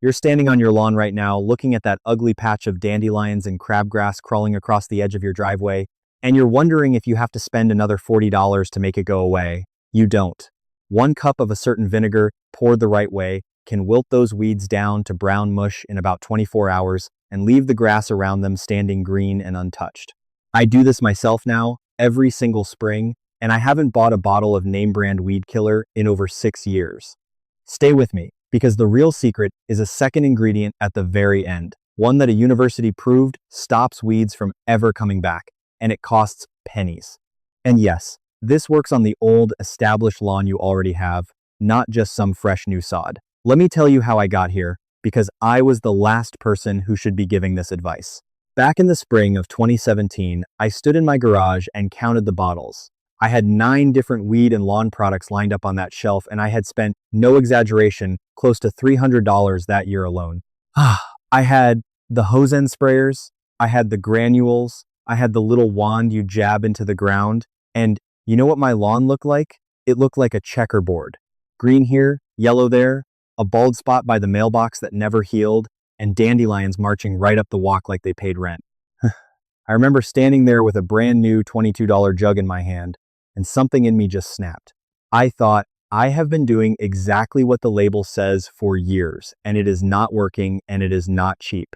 You're standing on your lawn right now, looking at that ugly patch of dandelions and crabgrass crawling across the edge of your driveway, and you're wondering if you have to spend another $40 to make it go away. You don't. 1 cup of a certain vinegar, poured the right way, can wilt those weeds down to brown mush in about 24 hours and leave the grass around them standing green and untouched. I do this myself now, every single spring, and I haven't bought a bottle of name brand weed killer in over 6 years. Stay with me, because the real secret is a second ingredient at the very end, one that a university proved stops weeds from ever coming back, and it costs pennies. And yes, this works on the old, established lawn you already have, not just some fresh new sod. Let me tell you how I got here, because I was the last person who should be giving this advice. Back in the spring of 2017, I stood in my garage and counted the bottles. I had 9 different weed and lawn products lined up on that shelf, and I had spent, no exaggeration, close to $300 that year alone. I had the hose end sprayers, I had the granules, I had the little wand you jab into the ground, and you know what my lawn looked like? It looked like a checkerboard. Green here, yellow there, a bald spot by the mailbox that never healed, and dandelions marching right up the walk like they paid rent. I remember standing there with a brand new $22 jug in my hand, and something in me just snapped. I thought, I have been doing exactly what the label says for years, and it is not working, and it is not cheap.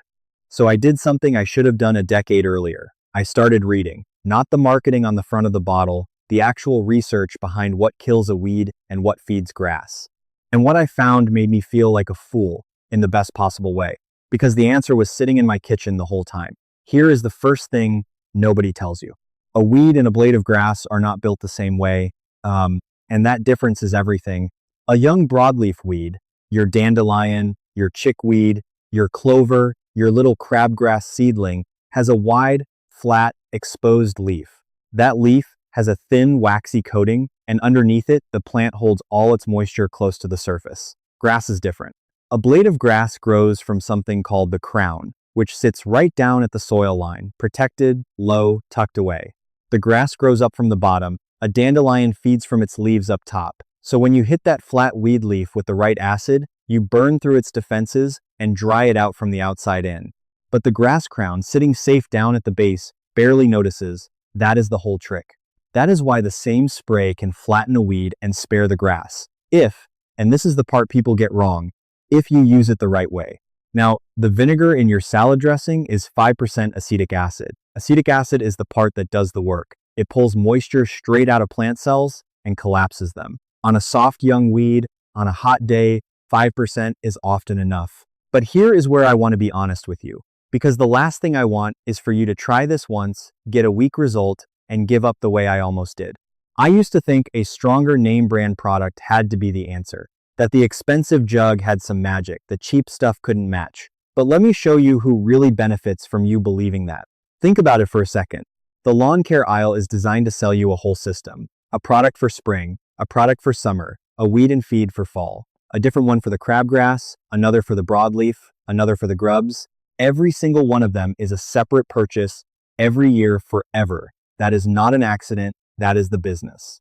So I did something I should have done a decade earlier. I started reading, not the marketing on the front of the bottle, the actual research behind what kills a weed and what feeds grass. And what I found made me feel like a fool in the best possible way, because the answer was sitting in my kitchen the whole time. Here is the first thing nobody tells you. A weed and a blade of grass are not built the same way, and that difference is everything. A young broadleaf weed, your dandelion, your chickweed, your clover, your little crabgrass seedling, has a wide, flat, exposed leaf. That leaf has a thin, waxy coating, and underneath it, the plant holds all its moisture close to the surface. Grass is different. A blade of grass grows from something called the crown, which sits right down at the soil line, protected, low, tucked away. The grass grows up from the bottom. A dandelion feeds from its leaves up top. So when you hit that flat weed leaf with the right acid, you burn through its defenses and dry it out from the outside in. But the grass crown, sitting safe down at the base, barely notices. That is the whole trick. That is why the same spray can flatten a weed and spare the grass. If, and this is the part people get wrong, if you use it the right way. Now, the vinegar in your salad dressing is 5% acetic acid. Acetic acid is the part that does the work. It pulls moisture straight out of plant cells and collapses them. On a soft young weed, on a hot day, 5% is often enough. But here is where I want to be honest with you, because the last thing I want is for you to try this once, get a weak result, and give up the way I almost did. I used to think a stronger name brand product had to be the answer, that the expensive jug had some magic the cheap stuff couldn't match. But let me show you who really benefits from you believing that. Think about it for a second. The lawn care aisle is designed to sell you a whole system. A product for spring, a product for summer, a weed and feed for fall, a different one for the crabgrass, another for the broadleaf, another for the grubs. Every single one of them is a separate purchase every year forever. That is not an accident, that is the business.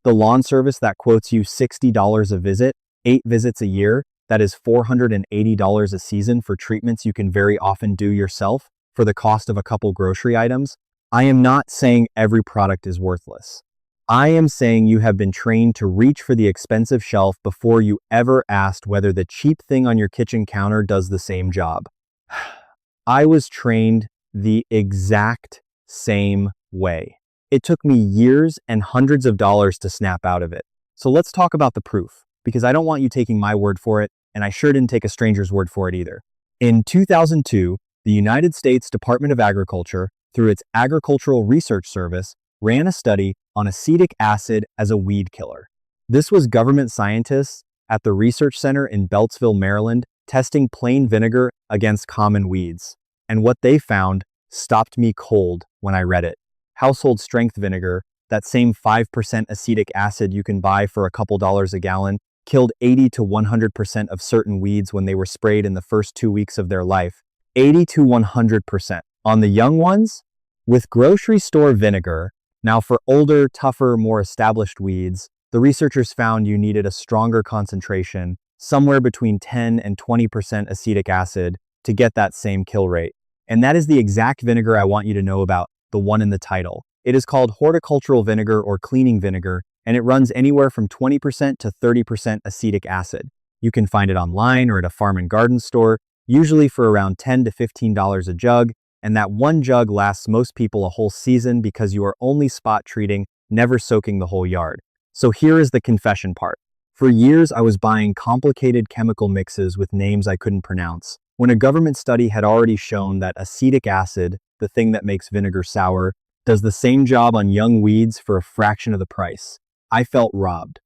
The lawn service that quotes you $60 a visit, 8 visits a year, that is $480 a season for treatments you can very often do yourself for the cost of a couple grocery items. I am not saying every product is worthless. I am saying you have been trained to reach for the expensive shelf before you ever asked whether the cheap thing on your kitchen counter does the same job. I was trained the exact same way. It took me years and hundreds of dollars to snap out of it. So let's talk about the proof, because I don't want you taking my word for it, and I sure didn't take a stranger's word for it either. In 2002, the United States Department of Agriculture, through its Agricultural Research Service, ran a study on acetic acid as a weed killer. This was government scientists at the Research Center in Beltsville, Maryland, testing plain vinegar against common weeds. And what they found stopped me cold when I read it. Household strength vinegar, that same 5% acetic acid you can buy for a couple dollars a gallon, killed 80 to 100% of certain weeds when they were sprayed in the first 2 weeks of their life. 80 to 100%. On the young ones, with grocery store vinegar, now for older, tougher, more established weeds, the researchers found you needed a stronger concentration, somewhere between 10 and 20% acetic acid to get that same kill rate. And that is the exact vinegar I want you to know about, the one in the title. It is called horticultural vinegar or cleaning vinegar, and it runs anywhere from 20% to 30% acetic acid. You can find it online or at a farm and garden store, usually for around $10 to $15 a jug, and that one jug lasts most people a whole season because you are only spot treating, never soaking the whole yard. So here is the confession part. For years, I was buying complicated chemical mixes with names I couldn't pronounce, when a government study had already shown that acetic acid, the thing that makes vinegar sour, does the same job on young weeds for a fraction of the price. I felt robbed.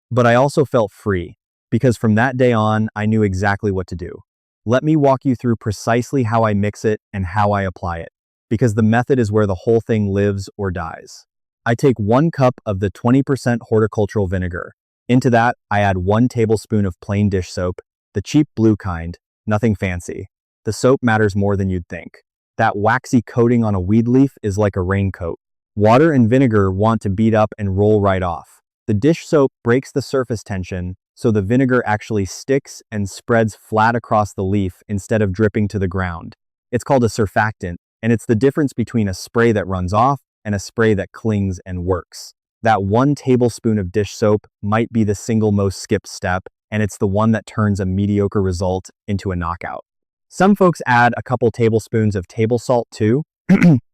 But I also felt free, because from that day on, I knew exactly what to do. Let me walk you through precisely how I mix it and how I apply it, because the method is where the whole thing lives or dies. I take 1 cup of the 20% horticultural vinegar. Into that, I add 1 tablespoon of plain dish soap, the cheap blue kind, nothing fancy. The soap matters more than you'd think. That waxy coating on a weed leaf is like a raincoat. Water and vinegar want to beat up and roll right off. The dish soap breaks the surface tension, so the vinegar actually sticks and spreads flat across the leaf instead of dripping to the ground. It's called a surfactant, and it's the difference between a spray that runs off and a spray that clings and works. That 1 tablespoon of dish soap might be the single most skipped step, and it's the one that turns a mediocre result into a knockout. Some folks add a couple tablespoons of table salt too,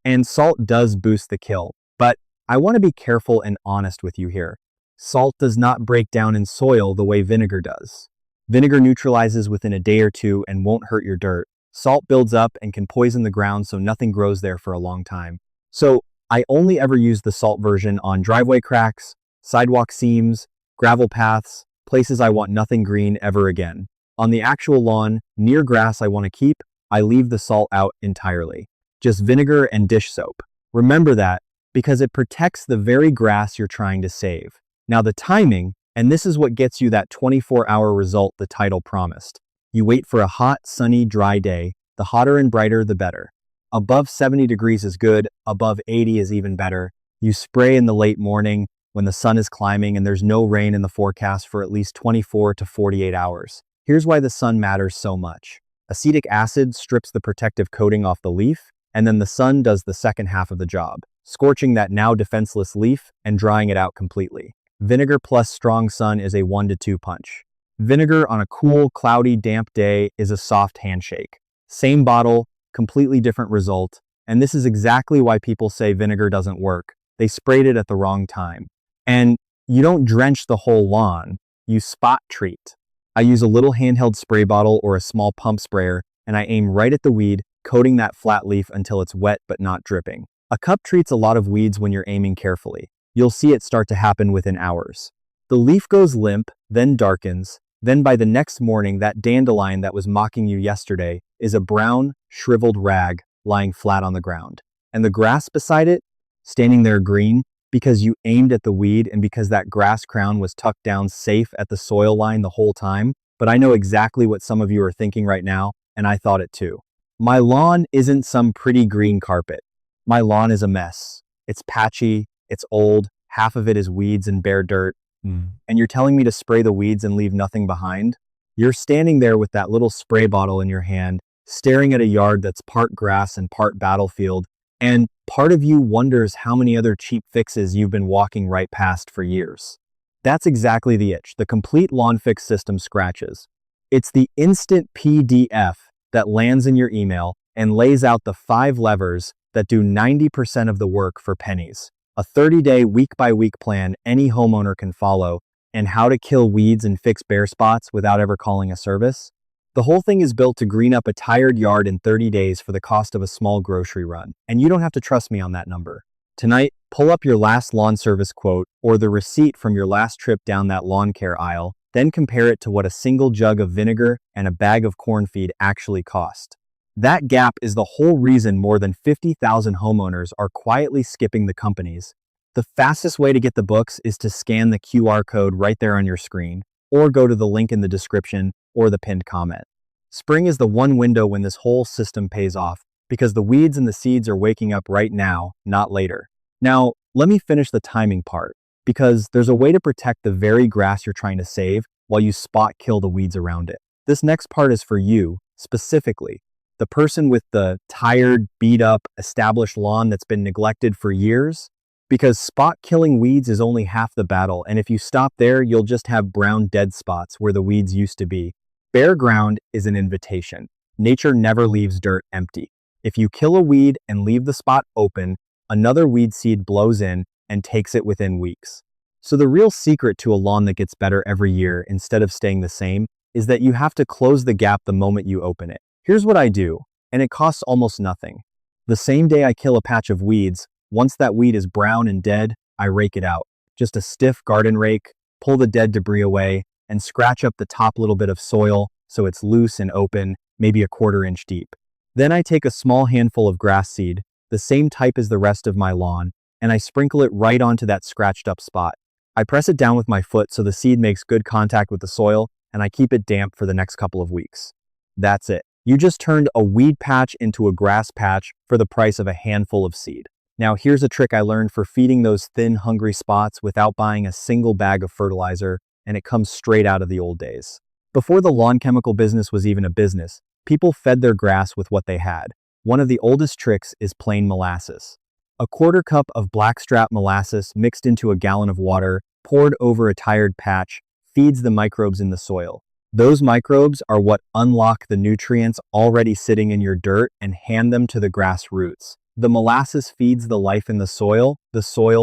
and salt does boost the kill, but I want to be careful and honest with you here. Salt does not break down in soil the way vinegar does. Vinegar neutralizes within a day or two and won't hurt your dirt. Salt builds up and can poison the ground so nothing grows there for a long time. So I only ever use the salt version on driveway cracks, sidewalk seams, gravel paths, places I want nothing green ever again. On the actual lawn, near grass I want to keep, I leave the salt out entirely. Just vinegar and dish soap. Remember that, because it protects the very grass you're trying to save. Now the timing, and this is what gets you that 24-hour result the title promised. You wait for a hot, sunny, dry day. The hotter and brighter, the better. Above 70 degrees is good, above 80 is even better. You spray in the late morning when the sun is climbing and there's no rain in the forecast for at least 24 to 48 hours. Here's why the sun matters so much. Acetic acid strips the protective coating off the leaf, and then the sun does the second half of the job, scorching that now defenseless leaf and drying it out completely. Vinegar plus strong sun is a 1 to 2 punch. Vinegar on a cool, cloudy, damp day is a soft handshake. Same bottle, completely different result, and this is exactly why people say vinegar doesn't work. They sprayed it at the wrong time. And you don't drench the whole lawn, you spot treat. I use a little handheld spray bottle or a small pump sprayer, and I aim right at the weed, coating that flat leaf until it's wet but not dripping. A cup treats a lot of weeds when you're aiming carefully. You'll see it start to happen within hours. The leaf goes limp, then darkens, then by the next morning that dandelion that was mocking you yesterday is a brown, shriveled rag lying flat on the ground. And the grass beside it, standing there green, because you aimed at the weed and because that grass crown was tucked down safe at the soil line the whole time. But I know exactly what some of you are thinking right now, and I thought it too. My lawn isn't some pretty green carpet. My lawn is a mess. It's patchy, it's old, half of it is weeds and bare dirt. And you're telling me to spray the weeds and leave nothing behind? You're standing there with that little spray bottle in your hand, staring at a yard that's part grass and part battlefield, and part of you wonders how many other cheap fixes you've been walking right past for years. That's exactly the itch the complete lawn fix system scratches. It's the instant PDF that lands in your email and lays out the 5 levers that do 90% of the work for pennies. A 30-day week-by-week plan any homeowner can follow, and how to kill weeds and fix bare spots without ever calling a service. The whole thing is built to green up a tired yard in 30 days for the cost of a small grocery run, and you don't have to trust me on that number. Tonight, pull up your last lawn service quote or the receipt from your last trip down that lawn care aisle, then compare it to what a single jug of vinegar and a bag of corn feed actually cost. That gap is the whole reason more than 50,000 homeowners are quietly skipping the companies. The fastest way to get the books is to scan the QR code right there on your screen, or go to the link in the description or the pinned comment. Spring is the one window when this whole system pays off, because the weeds and the seeds are waking up right now, not later. Now, let me finish the timing part, because there's a way to protect the very grass you're trying to save while you spot kill the weeds around it. This next part is for you, specifically, the person with the tired, beat up, established lawn that's been neglected for years. Because spot killing weeds is only half the battle, and if you stop there, you'll just have brown dead spots where the weeds used to be. Bare ground is an invitation. Nature never leaves dirt empty. If you kill a weed and leave the spot open, another weed seed blows in and takes it within weeks. So the real secret to a lawn that gets better every year instead of staying the same is that you have to close the gap the moment you open it. Here's what I do, and it costs almost nothing. The same day I kill a patch of weeds, once that weed is brown and dead, I rake it out. Just a stiff garden rake, pull the dead debris away, and scratch up the top little bit of soil so it's loose and open, maybe a 1/4 inch deep. Then I take a small handful of grass seed, the same type as the rest of my lawn, and I sprinkle it right onto that scratched up spot. I press it down with my foot so the seed makes good contact with the soil, and I keep it damp for the next couple of weeks. That's it. You just turned a weed patch into a grass patch for the price of a handful of seed. Now here's a trick I learned for feeding those thin, hungry spots without buying a single bag of fertilizer, and it comes straight out of the old days. Before the lawn chemical business was even a business, people fed their grass with what they had. One of the oldest tricks is plain molasses. A 1/4 cup of blackstrap molasses mixed into a gallon of water, poured over a tired patch, feeds the microbes in the soil. Those microbes are what unlock the nutrients already sitting in your dirt and hand them to the grass roots. The molasses feeds the life in the soil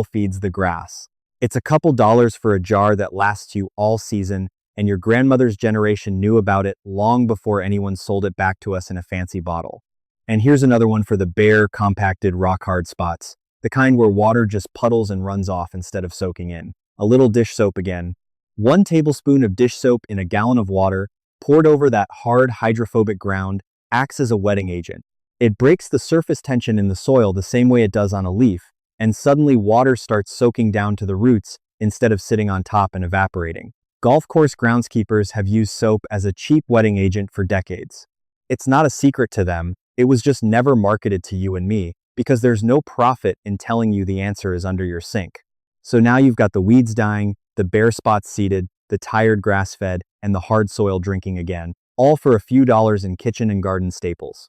feeds the grass. It's a couple dollars for a jar that lasts you all season, and your grandmother's generation knew about it long before anyone sold it back to us in a fancy bottle. And here's another one for the bare, compacted, rock-hard spots, the kind where water just puddles and runs off instead of soaking in. A little dish soap again. 1 tablespoon of dish soap in a gallon of water, poured over that hard hydrophobic ground, acts as a wetting agent. It breaks the surface tension in the soil the same way it does on a leaf, and suddenly water starts soaking down to the roots instead of sitting on top and evaporating. Golf course groundskeepers have used soap as a cheap wetting agent for decades. It's not a secret to them, it was just never marketed to you and me, because there's no profit in telling you the answer is under your sink. So now you've got the weeds dying, the bare spots seeded, the tired grass fed, and the hard soil drinking again, all for a few dollars in kitchen and garden staples.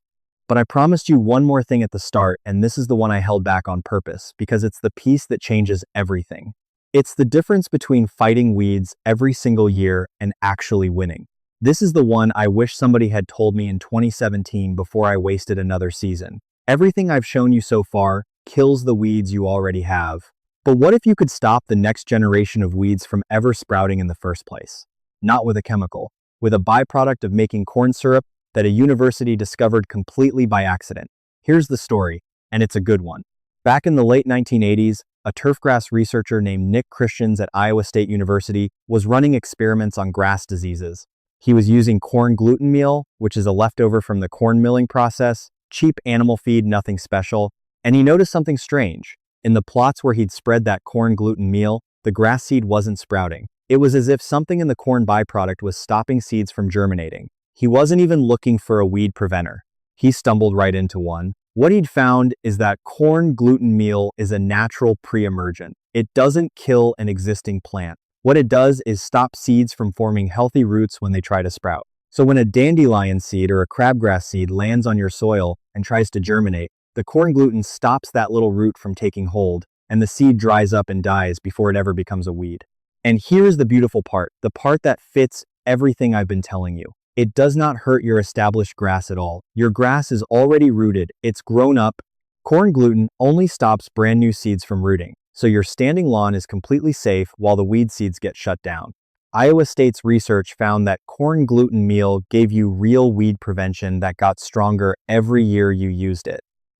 But I promised you one more thing at the start, and this is the one I held back on purpose, because it's the piece that changes everything. It's the difference between fighting weeds every single year and actually winning. This is the one I wish somebody had told me in 2017 before I wasted another season. Everything I've shown you so far kills the weeds you already have. But what if you could stop the next generation of weeds from ever sprouting in the first place? Not with a chemical, with a byproduct of making corn syrup that a university discovered completely by accident. Here's the story, and it's a good one. Back in the late 1980s, a turfgrass researcher named Nick Christians at Iowa State University was running experiments on grass diseases. He was using corn gluten meal, which is a leftover from the corn milling process, cheap animal feed, nothing special, and he noticed something strange. In the plots where he'd spread that corn gluten meal, the grass seed wasn't sprouting. It was as if something in the corn byproduct was stopping seeds from germinating. He wasn't even looking for a weed preventer. He stumbled right into one. What he'd found is that corn gluten meal is a natural pre-emergent. It doesn't kill an existing plant. What it does is stop seeds from forming healthy roots when they try to sprout. So when a dandelion seed or a crabgrass seed lands on your soil and tries to germinate, the corn gluten stops that little root from taking hold, and the seed dries up and dies before it ever becomes a weed. And here's the beautiful part, the part that fits everything I've been telling you. It does not hurt your established grass at all. Your grass is already rooted, it's grown up. Corn gluten only stops brand new seeds from rooting, so your standing lawn is completely safe while the weed seeds get shut down. Iowa State's research found that corn gluten meal gave you real weed prevention that got stronger every year you used it.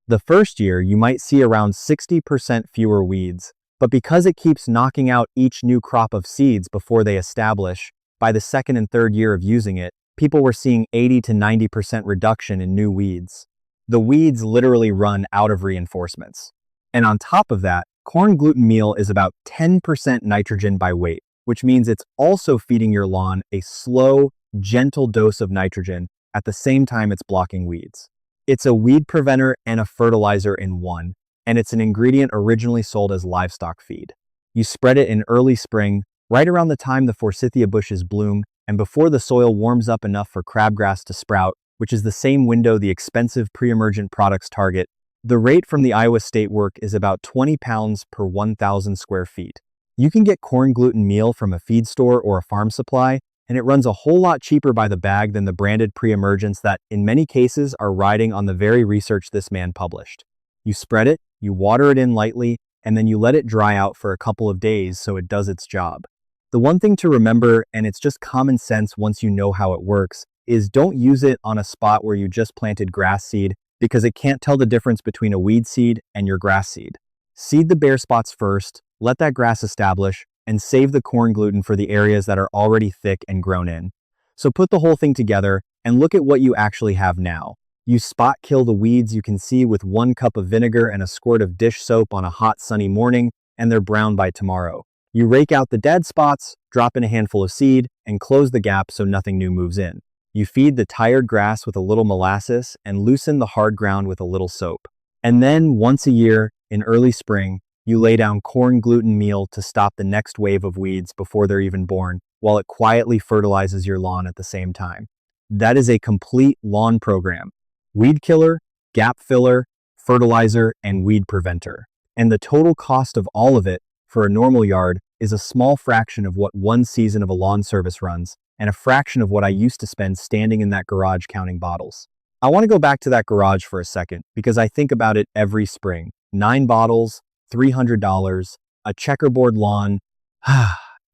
The first year, you might see around 60% fewer weeds, but because it keeps knocking out each new crop of seeds before they establish, by the second and third year of using it, people were seeing 80 to 90% reduction in new weeds. The weeds literally run out of reinforcements. And on top of that, corn gluten meal is about 10% nitrogen by weight, which means it's also feeding your lawn a slow, gentle dose of nitrogen at the same time it's blocking weeds. It's a weed preventer and a fertilizer in one, and it's an ingredient originally sold as livestock feed. You spread it in early spring, right around the time the forsythia bushes bloom and before the soil warms up enough for crabgrass to sprout, which is the same window the expensive pre-emergent products target. The rate from the Iowa State work is about 20 pounds per 1,000 square feet. You can get corn gluten meal from a feed store or a farm supply, and it runs a whole lot cheaper by the bag than the branded pre-emergents that, in many cases, are riding on the very research this man published. You spread it, you water it in lightly, and then you let it dry out for a couple of days so it does its job. The one thing to remember, and it's just common sense once you know how it works, is don't use it on a spot where you just planted grass seed because it can't tell the difference between a weed seed and your grass seed. Seed the bare spots first, let that grass establish, and save the corn gluten for the areas that are already thick and grown in. So put the whole thing together and look at what you actually have now. You spot kill the weeds you can see with 1 cup of vinegar and a squirt of dish soap on a hot sunny morning, and they're brown by tomorrow. You rake out the dead spots, drop in a handful of seed, and close the gap so nothing new moves in. You feed the tired grass with a little molasses and loosen the hard ground with a little soap. And then, once a year, in early spring, you lay down corn gluten meal to stop the next wave of weeds before they're even born, while it quietly fertilizes your lawn at the same time. That is a complete lawn program. Weed killer, gap filler, fertilizer, and weed preventer. And the total cost of all of it, for a normal yard, is a small fraction of what one season of a lawn service runs, and a fraction of what I used to spend standing in that garage counting bottles. I want to go back to that garage for a second, because I think about it every spring. 9 bottles, $300, a checkerboard lawn.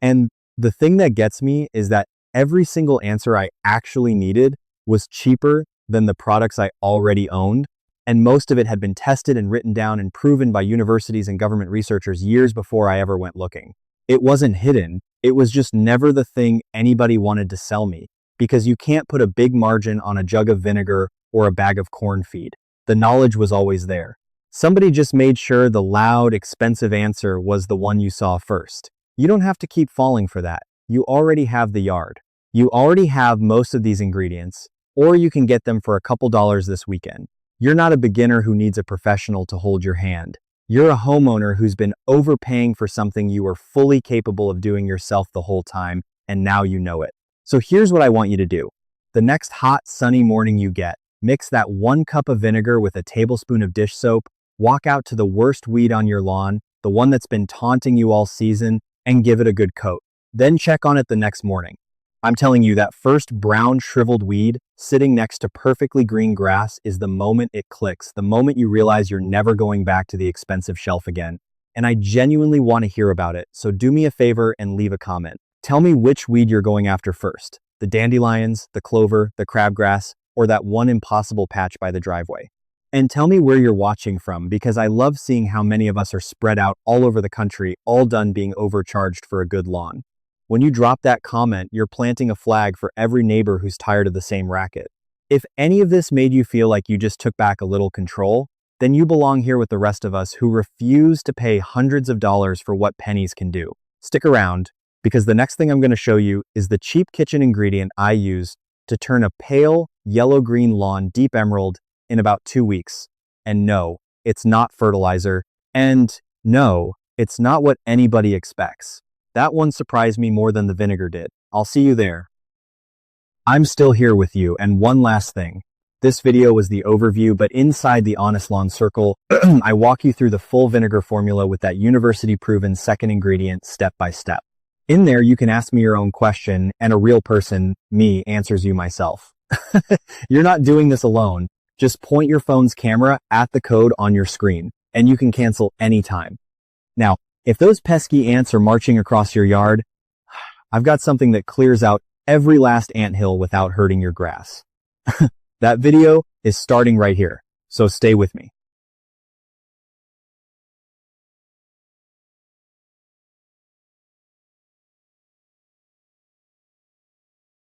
And the thing that gets me is that every single answer I actually needed was cheaper than the products I already owned, and most of it had been tested and written down and proven by universities and government researchers years before I ever went looking. It wasn't hidden, it was just never the thing anybody wanted to sell me, because you can't put a big margin on a jug of vinegar or a bag of corn feed. The knowledge was always there. Somebody just made sure the loud, expensive answer was the one you saw first. You don't have to keep falling for that. You already have the yard. You already have most of these ingredients, or you can get them for a couple dollars this weekend. You're not a beginner who needs a professional to hold your hand. You're a homeowner who's been overpaying for something you were fully capable of doing yourself the whole time, and now you know it. So here's what I want you to do. The next hot, sunny morning you get, mix that 1 cup of vinegar with a tablespoon of dish soap, walk out to the worst weed on your lawn, the one that's been taunting you all season, and give it a good coat. Then check on it the next morning. I'm telling you, that first brown, shriveled weed sitting next to perfectly green grass is the moment it clicks, the moment you realize you're never going back to the expensive shelf again. And I genuinely want to hear about it, so do me a favor and leave a comment. Tell me which weed you're going after first, the dandelions, the clover, the crabgrass, or that one impossible patch by the driveway. And tell me where you're watching from, because I love seeing how many of us are spread out all over the country, all done being overcharged for a good lawn. When you drop that comment, you're planting a flag for every neighbor who's tired of the same racket. If any of this made you feel like you just took back a little control, then you belong here with the rest of us who refuse to pay hundreds of dollars for what pennies can do. Stick around, because the next thing I'm going to show you is the cheap kitchen ingredient I use to turn a pale yellow-green lawn deep emerald in about 2 weeks. And no, it's not fertilizer. And no, it's not what anybody expects. That one surprised me more than the vinegar did. I'll see you there. I'm still here with you, and one last thing. This video was the overview, but inside the Honest Lawn Circle, I walk you through the full vinegar formula with that university-proven second ingredient step by step. In there, you can ask me your own question, and a real person, me, answers you myself. You're not doing this alone. Just point your phone's camera at the code on your screen, and you can cancel anytime. Now, if those pesky ants are marching across your yard, I've got something that clears out every last anthill without hurting your grass. That video is starting right here, so stay with me.